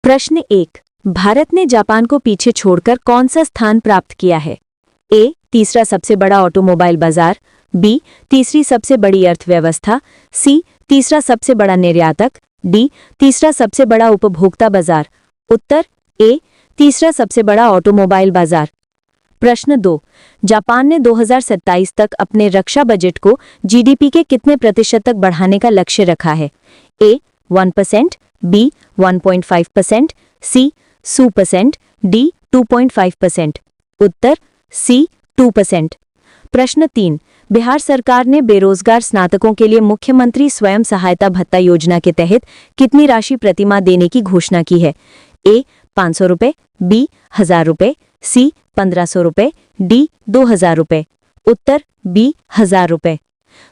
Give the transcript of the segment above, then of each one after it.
प्रश्न 1। भारत ने जापान को पीछे छोड़कर कौन सा स्थान प्राप्त किया है? ए, तीसरा सबसे बड़ा ऑटोमोबाइल बाजार, बी, तीसरी सबसे बड़ी अर्थव्यवस्था, सी, तीसरा सबसे बड़ा निर्यातक, डी, तीसरा सबसे बड़ा उपभोक्ता बाजार। उत्तर ए, तीसरा सबसे बड़ा ऑटोमोबाइल बाजार। प्रश्न 2। जापान ने 2027 तक अपने रक्षा बजट को जीडीपी के कितने प्रतिशत तक बढ़ाने का लक्ष्य रखा है? ए, 1%, बी, 1.5%, सी, 2%, डी, 2.5%। उत्तर सी, 2%। प्रश्न 3। बिहार सरकार ने बेरोजगार स्नातकों के लिए मुख्यमंत्री स्वयं सहायता भत्ता योजना के तहत कितनी राशि प्रतिमाह देने की घोषणा की है? ए, 500 रुपये, बी, 1000 रुपये, सी, 1500 रुपये, डी, 2000 रुपये। उत्तर बी, 1000 रुपये।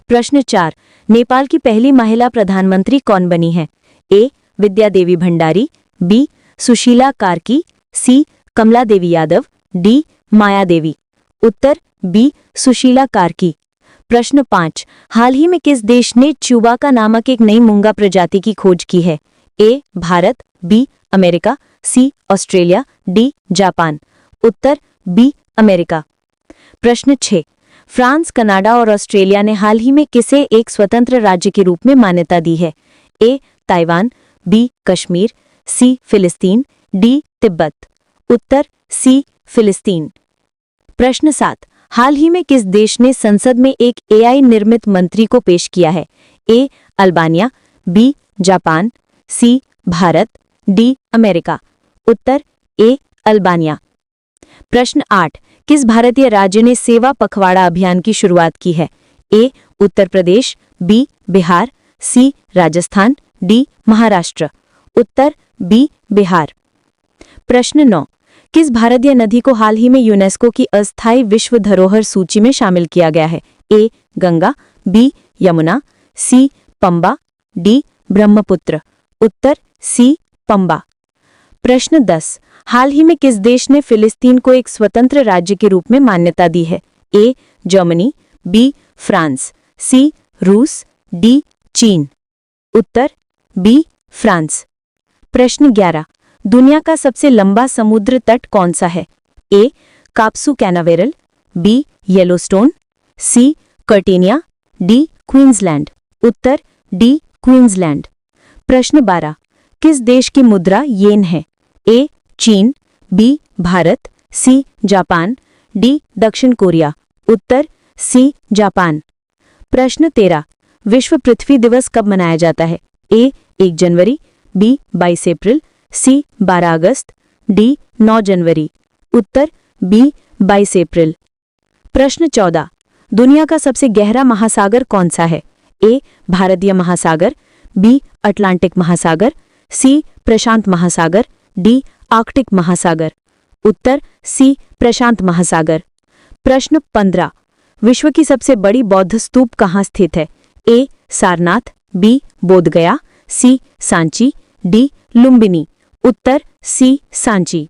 प्रश्न 4। नेपाल की पहली महिला प्रधानमंत्री कौन बनी है? ए, विद्या देवी भंडारी, बी, सुशीला कार्की, सी, कमला देवी यादव, डी, माया देवी। उत्तर बी, सुशीला कार्की। प्रश्न 5। हाल ही में किस देश ने च्यूबाका नामक एक नई मूंगा प्रजाति की खोज की है? ए, भारत, बी, अमेरिका, सी, ऑस्ट्रेलिया, डी, जापान। उत्तर बी, अमेरिका। प्रश्न 6। फ्रांस, कनाडा और ऑस्ट्रेलिया ने हाल ही में किसे एक स्वतंत्र राज्य के रूप में मान्यता दी है? ए, ताइवान, बी, कश्मीर, सी, फिलिस्तीन, डी, तिब्बत। उत्तर सी, फिलिस्तीन। प्रश्न 7। हाल ही में किस देश ने संसद में एक एआई निर्मित मंत्री को पेश किया है? ए, अल्बानिया, बी, जापान, सी, भारत, डी, अमेरिका। उत्तर ए, अल्बानिया। प्रश्न 8। किस भारतीय राज्य ने सेवा पखवाड़ा अभियान की शुरुआत की है? ए, उत्तर प्रदेश, बी, बिहार, सी, राजस्थान, डी, महाराष्ट्र। उत्तर बी, बिहार। प्रश्न 9। किस भारतीय नदी को हाल ही में यूनेस्को की अस्थायी विश्व धरोहर सूची में शामिल किया गया है? ए, गंगा, बी, यमुना, सी, पंबा, डी, ब्रह्मपुत्र। उत्तर सी, पंबा। प्रश्न 10। हाल ही में किस देश ने फिलिस्तीन को एक स्वतंत्र राज्य के रूप में मान्यता दी है? ए, जर्मनी, बी, फ्रांस, सी, रूस, डी, चीन। उत्तर बी, फ्रांस। प्रश्न 11। दुनिया का सबसे लंबा समुद्र तट कौन सा है? ए, काप्सू कैनावेरल, बी, येलोस्टोन, सी, कर्टिनिया, डी, क्वींसलैंड। उत्तर डी, क्वींसलैंड। प्रश्न 12। किस देश की मुद्रा येन है? ए, चीन, बी, भारत, सी, जापान, डी, दक्षिण कोरिया। उत्तर सी, जापान। प्रश्न 13। विश्व पृथ्वी दिवस कब मनाया जाता है? ए, 1 जनवरी, बी, 22 अप्रैल, सी, 12 अगस्त, डी, 9 जनवरी। उत्तर बी, 22 अप्रैल। प्रश्न 14। दुनिया का सबसे गहरा महासागर कौन सा है? ए, भारतीय महासागर, बी, अटलांटिक महासागर, सी, प्रशांत महासागर, डी, आर्कटिक महासागर। उत्तर सी, प्रशांत महासागर। प्रश्न 15। विश्व की सबसे बड़ी बौद्ध स्तूप कहाँ स्थित है? ए, सारनाथ, बी, बोधगया, सी, सांची, डी, लुम्बिनी। उत्तर सी, सांची।